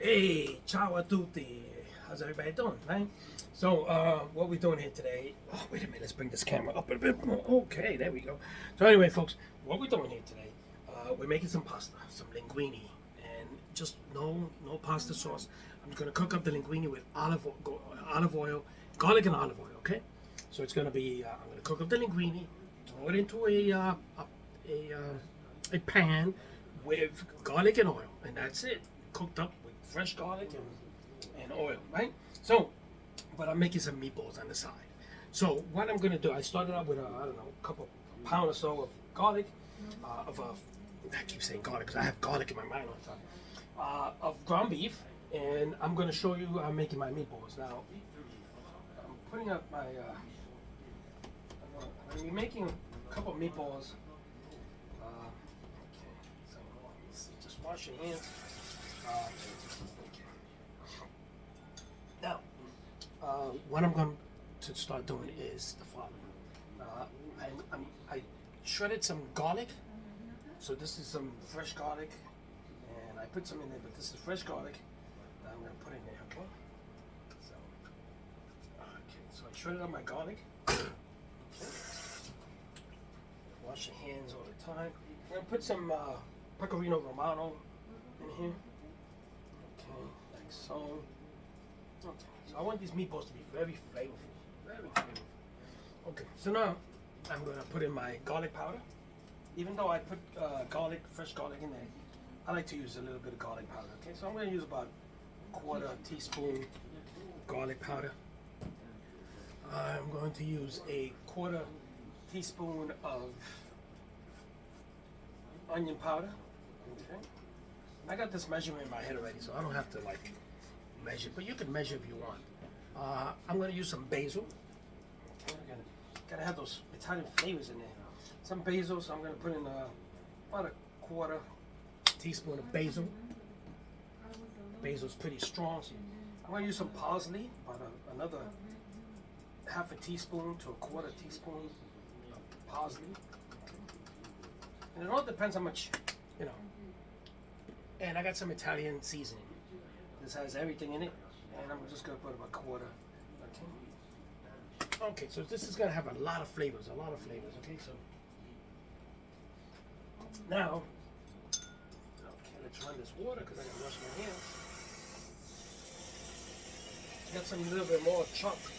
Hey, ciao a tutti. How's everybody doing, right? So, what we doing here today? Oh, wait a minute. Let's bring this camera up a bit more. Okay, there we go. So, anyway, folks, what we're doing here today? We're making some pasta, some linguine, and just no pasta sauce. I'm just gonna cook up the linguine with olive oil, garlic and olive oil. Okay. So it's gonna be. I'm gonna cook up the linguine, throw it into a, a pan with garlic and oil, and that's it. Cooked up with fresh garlic and oil, right? So, but I'm making some meatballs on the side. So what I'm gonna do, I started out with I don't know, a couple pound or so of garlic, I keep saying garlic because I have garlic in my mind all the time, of ground beef, and I'm gonna show you I'm making my meatballs. Now, I'm putting up my, I'm gonna be making a couple meatballs. Okay, so just wash your hands. Okay. Now, what I'm going to start doing is the following. I shredded some garlic. So this is some fresh garlic, and I put some in there, but this is fresh garlic that I'm going to put in there, okay? So I shredded up my garlic. Okay. Wash your hands all the time. I'm going to put some pecorino romano in here. Okay, like so. Okay, so I want these meatballs to be very flavorful. Very flavorful. Okay, so now I'm going to put in my garlic powder. Even though I put fresh garlic in there, I like to use a little bit of garlic powder. Okay, so I'm going to use about a quarter teaspoon garlic powder. I'm going to use a quarter teaspoon of onion powder. Okay. I got this measurement in my head already, so I don't have to like measure, but you can measure if you want. I'm going to use some basil. Okay, gotta have those Italian flavors in there. Some basil, so I'm going to put in about a quarter teaspoon of basil. Basil's pretty strong, so I'm going to use some parsley, about another half a teaspoon to a quarter teaspoon of parsley. And it all depends how much, you know. And I got some Italian seasoning. This has everything in it, and I'm just going to put about a quarter. Okay, so this is going to have a lot of flavors, okay, so. Now, okay, let's run this water because I got to wash my hands. Got some little bit more chopped.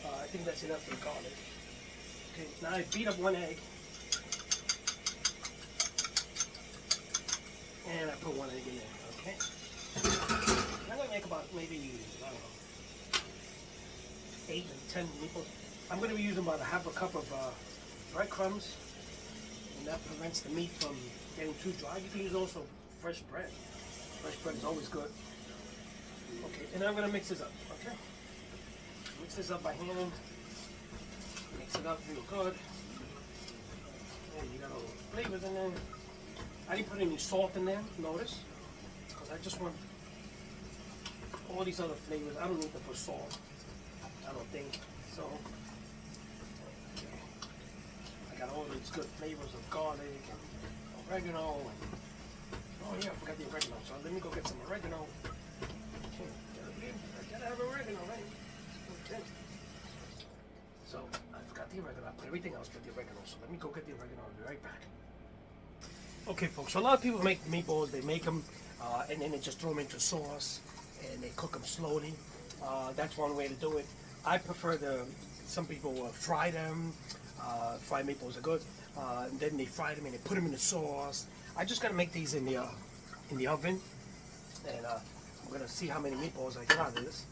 I think that's enough for the garlic. Okay, now I beat up one egg. And I put one egg in there, okay? I'm going to make about maybe, I don't know, 8 and 10 meatballs. I'm going to be using about a half a cup of breadcrumbs, and that prevents the meat from getting too dry. You can use also fresh bread. Fresh bread is always good. Okay, and I'm going to mix this up, okay? Mix this up by hand. Mix it up real good. And you got all those flavors in there. I didn't put any salt in there, notice, because I just want all these other flavors. I don't need to put salt, I don't think. So, okay. I got all these good flavors of garlic and oregano. And, oh yeah, I forgot the oregano, so let me go get some oregano. Okay, I gotta have oregano, right? Okay. So, I forgot the oregano. I put everything else but the oregano, so let me go get the oregano. I'll be right back. Okay, folks, so a lot of people make meatballs, they make them, and then they just throw them into sauce, and they cook them slowly. That's one way to do it. I prefer some people fry them, fried meatballs are good, and then they fry them and they put them in the sauce. I just gotta make these in the oven, and I'm gonna see how many meatballs I get out of this.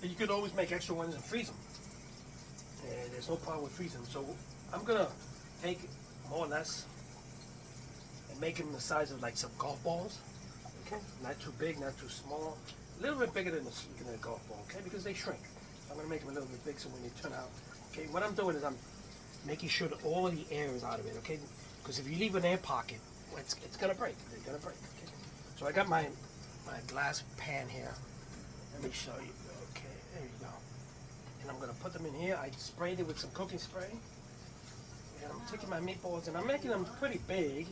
And you could always make extra ones and freeze them, and there's no problem with freezing them. So I'm gonna take more or less make them the size of like some golf balls, okay? Not too big, not too small. A little bit bigger than a golf ball, okay? Because they shrink. I'm gonna make them a little bit big so when they turn out, okay? What I'm doing is I'm making sure that all the air is out of it, okay? Because if you leave an air pocket, it's gonna break. They're gonna break, okay? So I got my glass pan here. Let me show you. Okay, there you go. And I'm gonna put them in here. I sprayed it with some cooking spray. And I'm taking my meatballs and I'm making them pretty big.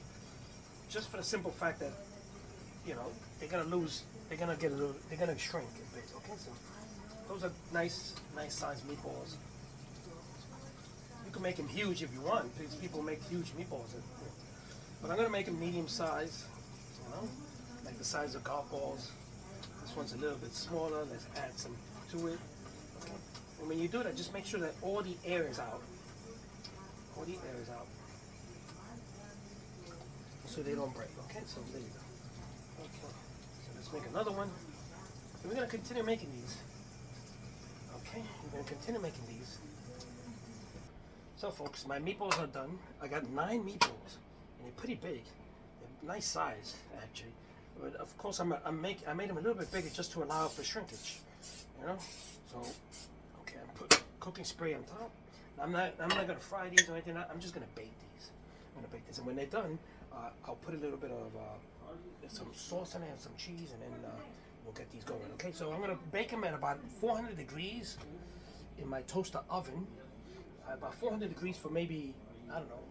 Just for the simple fact that, you know, they're gonna lose. They're gonna get a little. They're gonna shrink a bit. Okay, so those are nice sized meatballs. You can make them huge if you want, because people make huge meatballs. But I'm gonna make them medium size. You know, like the size of golf balls. This one's a little bit smaller. Let's add some to it. Okay. And when you do that, just make sure that all the air is out. All the air is out. So they don't break. Okay, so there you go. Okay, so let's make another one. And we're gonna continue making these. Okay, we're gonna continue making these. So folks, my meatballs are done. I got 9 meatballs, and they're pretty big. They're nice size, actually. But of course, I made them a little bit bigger just to allow for shrinkage. You know. So, okay, I'm putting cooking spray on top. I'm not gonna fry these or anything. I'm just gonna bake these. I'm gonna bake this, and when they're done, I'll put a little bit of some sauce in there and some cheese, and then we'll get these going. Okay, so I'm gonna bake them at about 400 degrees in my toaster oven. About 400 degrees for maybe, I don't know,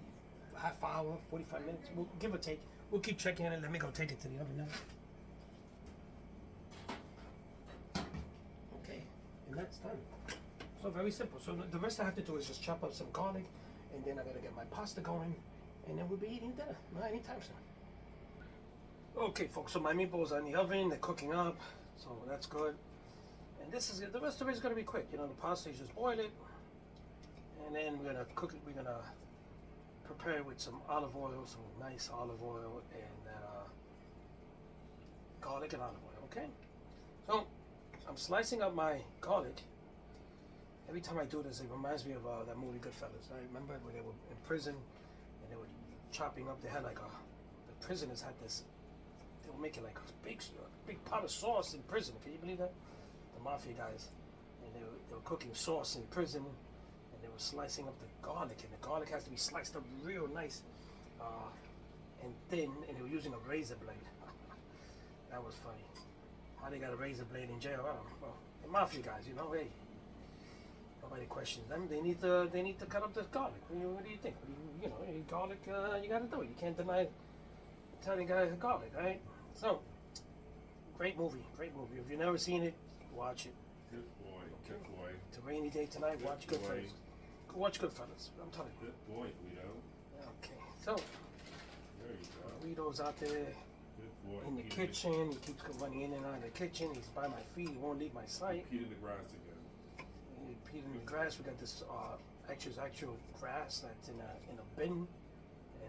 a half hour, 45 minutes. We'll give or take. We'll keep checking it. Let me go take it to the oven now. Okay, and that's done. So very simple. So the rest I have to do is just chop up some garlic, and then I gotta get my pasta going, and then we'll be eating dinner. Not anytime soon. Okay, folks. So my meatballs are in the oven. They're cooking up, so that's good. And this is the rest of it is gonna be quick. You know, the pasta, you just boil it. And then we're gonna cook it. We're gonna prepare it with some olive oil, some nice olive oil, and garlic and olive oil. Okay. So I'm slicing up my garlic. Every time I do this, it reminds me of that movie Goodfellas. I remember when they were in prison and they were chopping up. They had like the prisoners had this. They were making like a big pot of sauce in prison. Can you believe that? The mafia guys, and they were cooking sauce in prison. They were slicing up the garlic, and the garlic has to be sliced up real nice and thin, and they were using a razor blade. That was funny. How they got a razor blade in jail? I don't know. Well, the mafia guys, you know, hey, nobody questions them. They need to cut up the garlic. What do you think? You know, garlic, you got to do it. You can't deny telling guys garlic, right? So, great movie. If you've never seen it, watch it. Good boy. It's a rainy day tonight. Watch Goodfellas. Watch Goodfellas. I'm telling you. Good boy, Guido. Okay, so There you go. Guido's out there Good boy. in the kitchen. He keeps running in and out of the kitchen. He's by my feet. He won't leave my sight. Peed in the grass again. He peed in the grass. We got this actual grass that's in a bin, and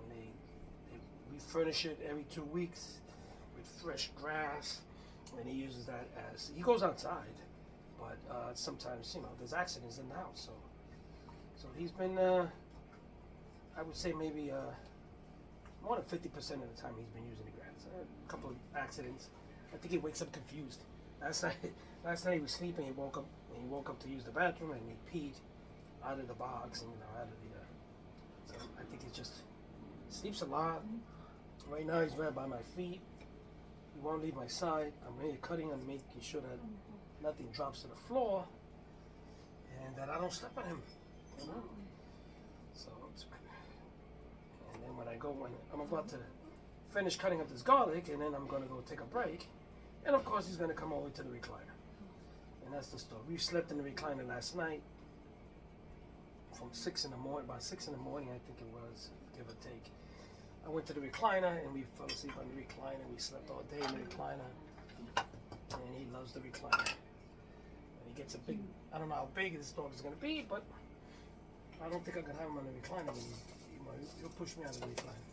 they refurnish it every 2 weeks with fresh grass, and he uses that as he goes outside. But sometimes, you know, there's accidents in the house, so he's been, I would say maybe more than 50% of the time he's been using the grass. A couple of accidents. I think he wakes up confused. Last night he was sleeping. He woke up to use the bathroom, and he peed out of the box, and out of the. So I think he just sleeps a lot. Right now he's right by my feet. He won't leave my side. I'm really cutting and making sure that nothing drops to the floor, and that I don't step on him. You know? So, and then when I'm about to finish cutting up this garlic, and then I'm going to go take a break, and of course he's going to come over to the recliner, and that's the story. We slept in the recliner last night from 6 in the morning, about 6 in the morning, I think it was, give or take. I went to the recliner, and we fell asleep on the recliner. We slept all day in the recliner, and he loves the recliner. And he gets a big, I don't know how big this dog is going to be, but I don't think I can have him on the recliner. He'll push me out of the recliner.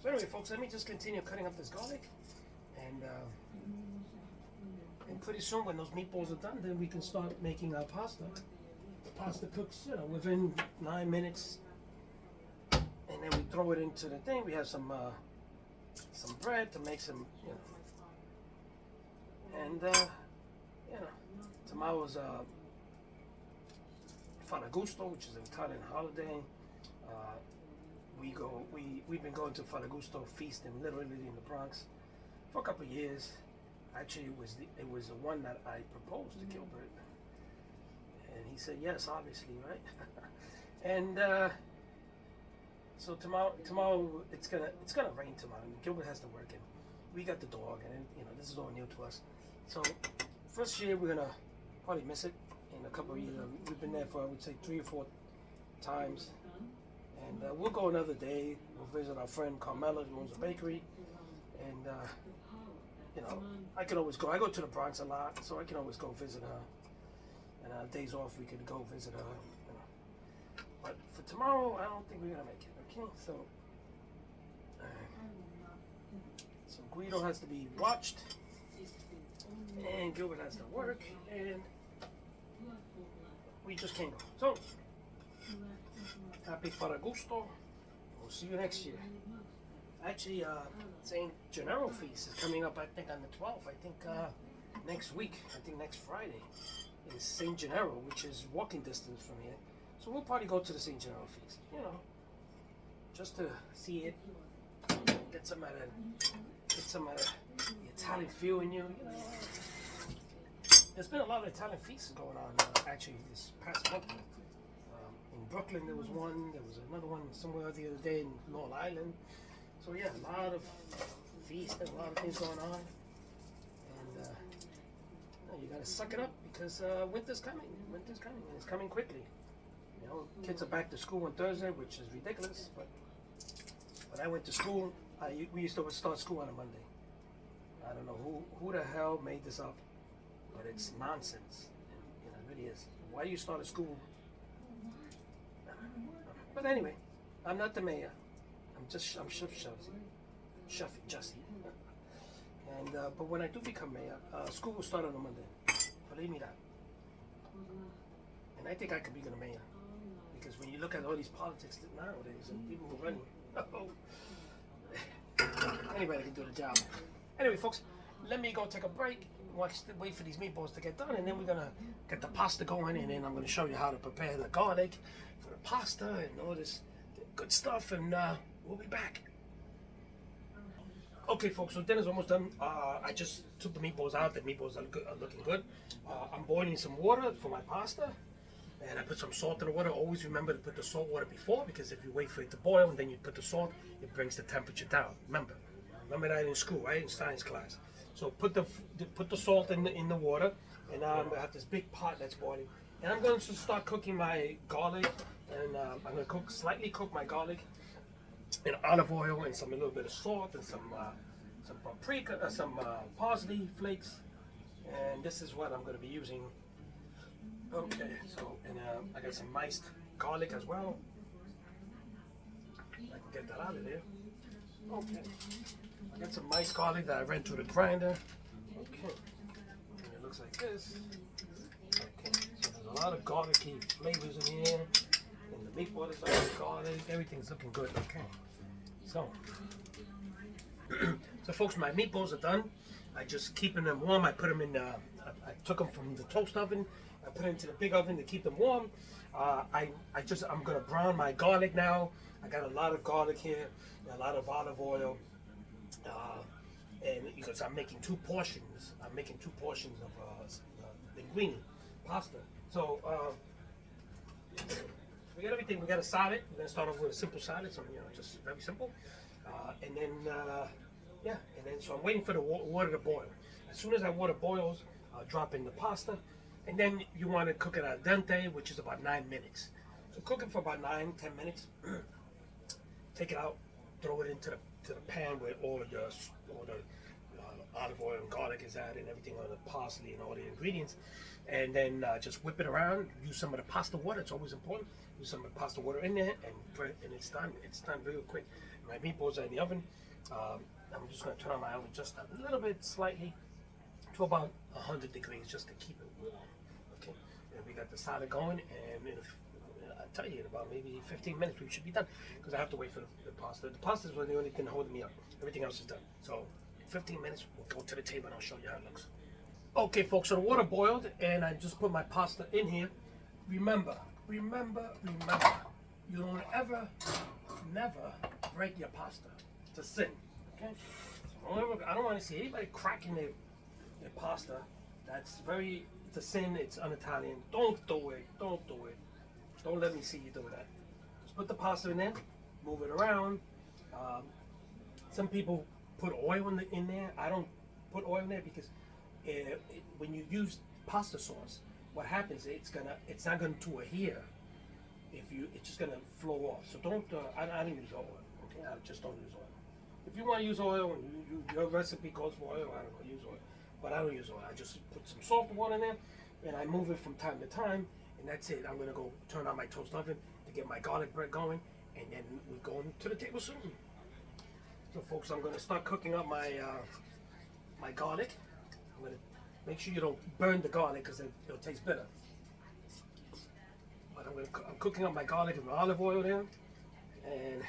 So anyway, folks, let me just continue cutting up this garlic, and pretty soon when those meatballs are done, then we can start making our pasta. The pasta cooks, within 9 minutes, and then we throw it into the thing. We have some bread to make some, and tomorrow's Ferragosto, which is an Italian holiday. We've been going to Ferragosto feast literally in the Bronx for a couple of years. Actually, it was the one that I proposed to Gilbert, and he said yes, obviously, right? And so tomorrow it's gonna rain tomorrow. Gilbert has to work, and we got the dog, and this is all new to us. So first year we're gonna probably miss it. In a couple of years, we've been there for, I would say, 3 or 4 times, and we'll go another day. We'll visit our friend Carmela, who owns a bakery, and I can always go. I go to the Bronx a lot, so I can always go visit her. And days off, we could go visit her. But for tomorrow, I don't think we're gonna make it. Okay, so Guido has to be watched, and Gilbert has to work, and we just can't go. So happy Ferragosto. We'll see you next year. Actually, St. Gennaro feast is coming up, I think, on the 12th. I think next week, I think next Friday, is St. Gennaro, which is walking distance from here. So we'll probably go to the St. Gennaro feast, just to see it, get some of the Italian feel in you. There's been a lot of Italian feasts going on, actually, this past month. In Brooklyn, there was one. There was another one somewhere the other day in Long Island. So yeah, a lot of feasts and a lot of things going on. And you gotta suck it up because winter's coming. Winter's coming, and it's coming quickly. Kids are back to school on Thursday, which is ridiculous. But when I went to school, we used to start school on a Monday. I don't know who the hell made this up, but it's nonsense. And it really is. Why do you start a school? But anyway, I'm not the mayor. I'm Chef Jesse. And but when I do become mayor, school will start on a Monday. Believe me that. And I think I could be the mayor, because when you look at all these politics nowadays and people who are running, anybody can do the job. Anyway, folks, let me go take a break. Wait for these meatballs to get done, and then we're gonna get the pasta going, and then I'm gonna show you how to prepare the garlic for the pasta and all this good stuff, and we'll be back. Okay, folks, so dinner's almost done. I just took the meatballs out. The meatballs are looking good. I'm boiling some water for my pasta, and I put some salt in the water. Always remember to put the salt water before, because if you wait for it to boil and then you put the salt, it brings the temperature down. Remember that in school, right? In science class. So put the salt in the water, and I have this big pot that's boiling, and I'm going to start cooking my garlic, and I'm going to slightly cook my garlic in olive oil and a little bit of salt and some paprika, some parsley flakes, and this is what I'm going to be using. Okay, so and I got some miced garlic as well. I can get that out of there. Okay. I got some miced garlic that I ran through the grinder. Okay. And it looks like this. Okay. So there's a lot of garlicky flavors in here. And the meatball is like garlic. Everything's looking good. Okay. So. So folks, my meatballs are done. I just keeping them warm. I put them in I took them from the toast oven. I put it into the big oven to keep them warm. I'm gonna brown my garlic now. I got a lot of garlic here, a lot of olive oil. And because I'm making 2 portions, of linguine pasta. So we got everything. We got a salad. We're gonna start off with a simple salad, so just very simple. And then so I'm waiting for the water to boil. As soon as that water boils, I'll drop in the pasta, and then you want to cook it al dente, which is about 9 minutes. So cook it for about 9-10 minutes. Take it out, throw it into the pan where all the olive oil and garlic is at, and everything, on the parsley and all the ingredients, and then just whip it around. Use some of the pasta water. It's always important. Use some of the pasta water in there, and it's done. It's done real quick. My meatballs are in the oven. I'm just going to turn on my oven just a little bit, slightly, to about 100 degrees, just to keep it warm. Okay. And we got the salad going, and I'll tell you, in about maybe 15 minutes we should be done, because I have to wait for the pasta. The pasta is the only thing holding me up. Everything else is done. So 15 minutes, we'll go to the table and I'll show you how it looks. Okay, folks, so the water boiled, and I just put my pasta in here. Remember, you don't never break your pasta. It's a sin. Okay? So I don't want to see anybody cracking their pasta. It's a sin. It's un-Italian. Don't do it. Don't let me see you do that. Just put the pasta in there, move it around. Some people put oil in there. I don't put oil in there because when you use pasta sauce, what happens? It's not going to adhere. It's just gonna flow off. So don't. I don't use oil. Okay, I just don't use oil. If you want to use oil, and your recipe calls for oil, I don't know, use oil. But I don't use oil. I just put some salt and water in there, and I move it from time to time, and that's it. I'm gonna go turn on my toast oven to get my garlic bread going, and then we're going to the table soon. So, folks, I'm gonna start cooking up my my garlic. I'm gonna make sure you don't burn the garlic because it'll taste better. But I'm cooking up my garlic and olive oil there, and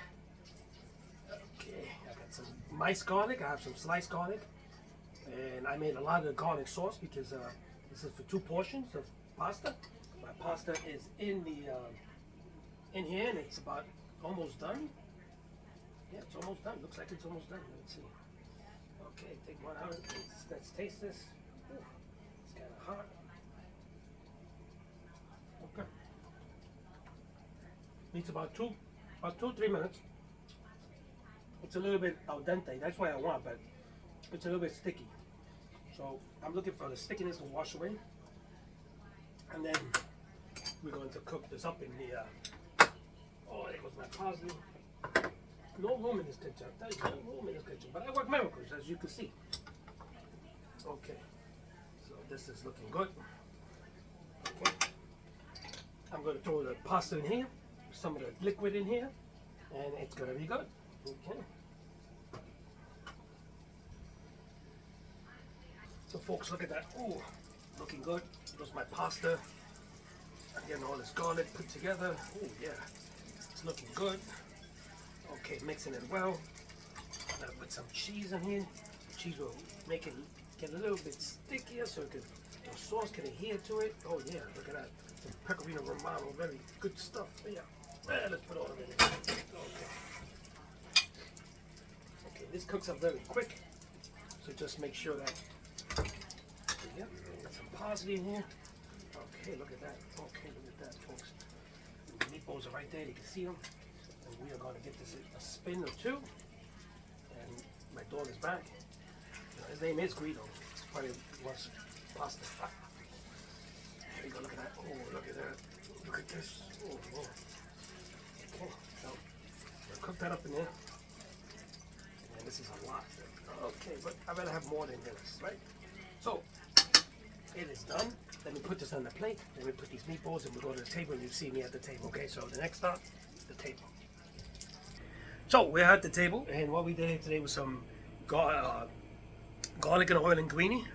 okay, I got some minced garlic. I have some sliced garlic, and I made a lot of the garlic sauce because this is for 2 portions of pasta. My pasta is in in here, and it's about almost done. Yeah, it's almost done. Looks like it's almost done. Let's see. Okay, take one out. Let's taste this. Ooh, it's kind of hot. Okay. Needs about 2-3 minutes. It's a little bit al dente. That's what I want, but it's a little bit sticky. So I'm looking for the stickiness to wash away, and then we're going to cook this up in the. Oh, there goes my parsley. No room in this kitchen. I tell you, no room in this kitchen. But I work miracles, as you can see. Okay, so this is looking good. Okay, I'm going to throw the pasta in here, some of the liquid in here, and it's going to be good. Okay. So, folks, look at that. Ooh, looking good. There's my pasta. I'm getting all this garlic put together. Oh yeah, it's looking good. Okay, mixing it well. I'm gonna put some cheese in here. Cheese will make it get a little bit stickier so the sauce can adhere to it. Oh yeah, look at that. Some pecorino romano, very good stuff. Yeah. Let's put all of it in. Okay. Okay, this cooks up very quick. So just make sure that. Yeah, got some parsley in here. Okay, look at that. Okay, look at that, folks. The meatballs are right there. You can see them. And we are going to get this a spin or 2. And my dog is back. His name is Guido. He probably wants pasta. There we go. Look at that. Oh, look at that. Look at this. Oh, oh. Okay, so we'll cook that up in there. And this is a lot. Okay, but I'd rather have more than this, right? So it is done. Let me put this on the plate. Then we put these meatballs and we go to the table and you see me at the table. Okay, so the next stop, the table. So we're at the table, and what we did here today was some garlic and oil linguine,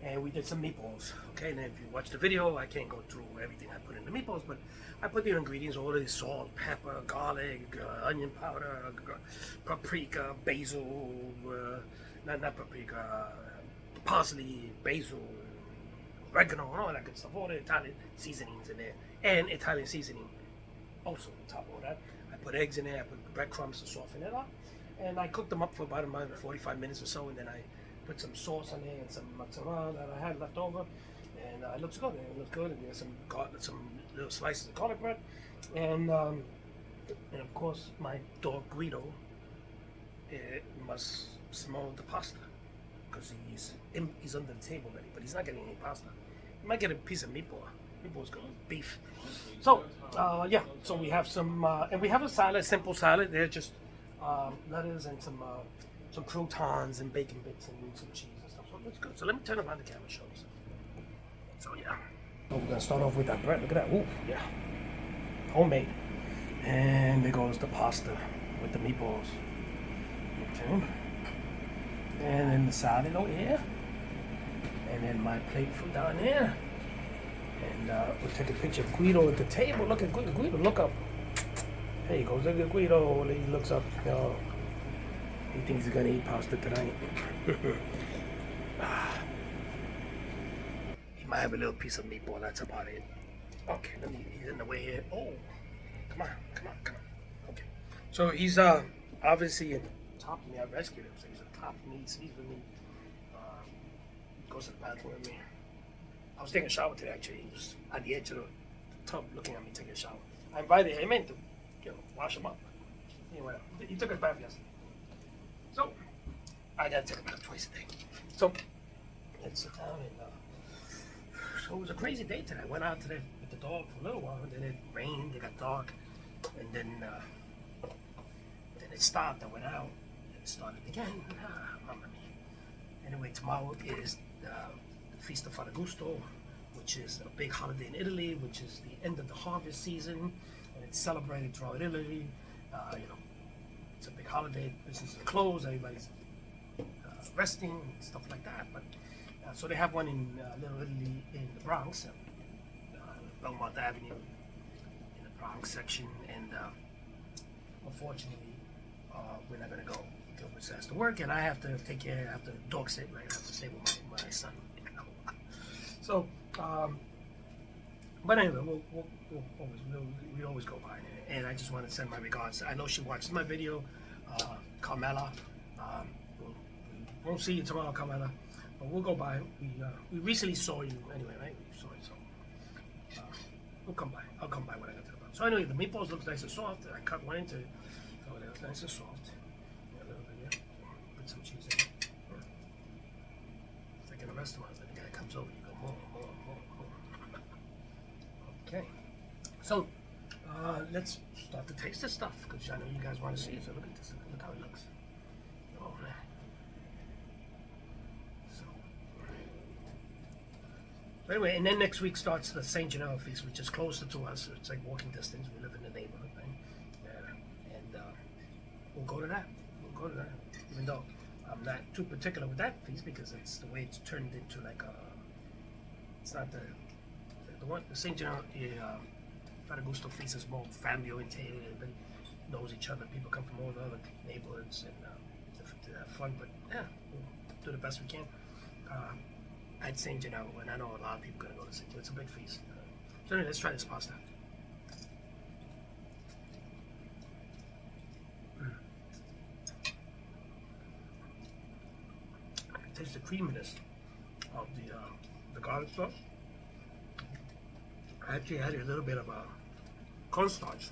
and we did some meatballs. Okay, and if you watch the video, I can't go through everything I put in the meatballs, but I put the ingredients: all of the salt, pepper, garlic, onion powder, paprika, basil, not paprika, parsley, basil, oregano, and all that good stuff. All the Italian seasonings in there, and Italian seasoning also on top of all that. I put eggs in there, I put breadcrumbs to soften it up, and I cooked them up for about 45 minutes or so, and then I put some sauce on there and some mozzarella that I had left over, and it looks good. It looks good, and there's some little slices of garlic bread, and of course my dog Guido must smell the pasta because he's under the table already, but he's not getting any pasta. He might get a piece of meatball. Meatball's good, beef. So yeah, so we have some, and we have a salad, simple salad. They're just lettuce and some croutons and bacon bits and some cheese and stuff. So that's good. So let me turn around the camera and show you. So yeah, so we're gonna start off with that bread. Look at that. Ooh, yeah, homemade. And there goes the pasta with the meatballs. Okay. And then the salad over here. And then my plate from down here. And we'll take a picture of Guido at the table. Look at Guido. Guido, look up. There he goes. Look at Guido. He looks up. Oh, he thinks he's going to eat pasta tonight. He might have a little piece of meatball. That's about it. Okay, he's in the way here. Oh, come on. Okay. So he's obviously in top of me. I rescued him. So he's a top me. He's with me. Goes to the bathroom with me. I was taking a shower today, actually. He was at the edge of the tub looking at me taking a shower. I invited him in to, wash him up. Anyway, he took a bath yesterday. So, I gotta take a bath twice a day. So let's sit down and. So it was a crazy day today. I went out today with the dog for a little while, and then it rained, it got dark, and then it stopped. I went out, and it started again. Mamma mia. Anyway, tomorrow is the Feast of Ferragosto, which is a big holiday in Italy, which is the end of the harvest season, and it's celebrated throughout Italy. It's a big holiday. Businesses are closed. Everybody's resting and stuff like that. But so they have one in Little Italy in the Bronx, Belmont Avenue, in the Bronx section, and unfortunately, we're not gonna go. Gilbert has to work, and I have to take care. I have to dog sit. Right, I have to stay with my son. So, but anyway, we always go by, and I just want to send my regards. I know she watches my video, Carmela. We won't see you tomorrow, Carmela. But we'll go by. We recently saw you anyway, right? We saw you, so we'll come by. I'll come by when I get to the bar. So anyway, the meatballs looks nice and soft. I cut one into it, so it looks nice and soft. A little bit, yeah. Put some cheese in it. It's like in a restaurant, and the guy comes over, you go more. Okay. So let's start to taste this stuff because I know you guys want to see it. So look at this. Look how it looks. Oh man. Anyway, and then next week starts the St. Gennaro feast, which is closer to us. It's like walking distance. We live in the neighborhood, right? And we'll go to that. Even though I'm not too particular with that feast because it's the way it's turned into like a. It's not the St. Gennaro Ferragosto feast is more family oriented. Everybody knows each other. People come from all the other neighborhoods and to have fun. But yeah, we'll do the best we can. At St. Gennaro, and I know a lot of people are going to go to St. Gennaro. It's a big feast. So anyway, let's try this pasta. I can taste the creaminess of the garlic sauce. I actually added a little bit of cornstarch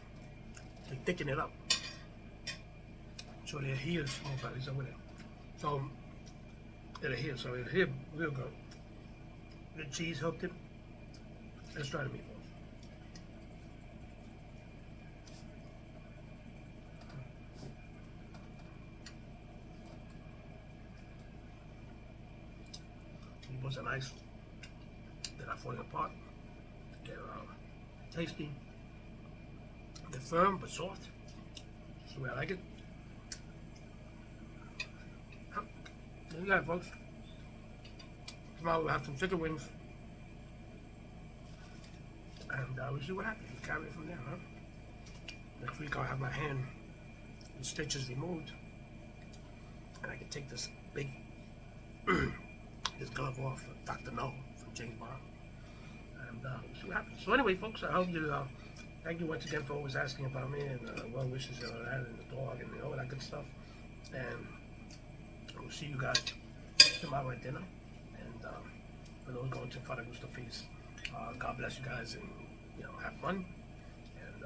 to thicken it up. So they're here, small bellies over there. So they're here, real good. The cheese helped it. Let's try the meatballs. Meatballs are nice. They're not falling apart. They're tasty. They're firm but soft. That's the way I like it. There you go, folks. Tomorrow we'll have some chicken wings. And we'll see what happens. We'll carry it from there, huh? Next week I'll have my hand and stitches removed. And I can take this big this glove off of Dr. No from James Bond. And we'll see what happens. So anyway, folks, I hope you thank you once again for always asking about me and well wishes and all that and the dog and all that good stuff. And we'll see you guys tomorrow at dinner. And for those going to Ferragosto feast, God bless you guys and have fun. And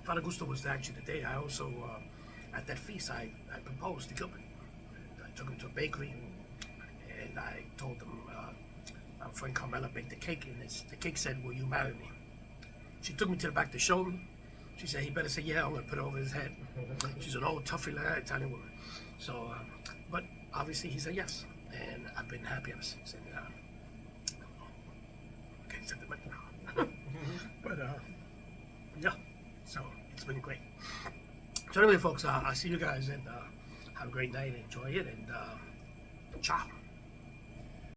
Ferragosto was actually the day I also at that feast I proposed to Gilbert. And I took him to a bakery and I told him our friend Carmela baked the cake and the cake said, "Will you marry me?" She took me to the back to show me. She said, "He better say yeah. I'm gonna put it over his head." She's an old toughy like Italian woman. So, but obviously he said yes, and I've been happy ever since. And okay, sentimental. But yeah, so it's been great. So anyway, folks, I'll see you guys and have a great night. Enjoy it and ciao.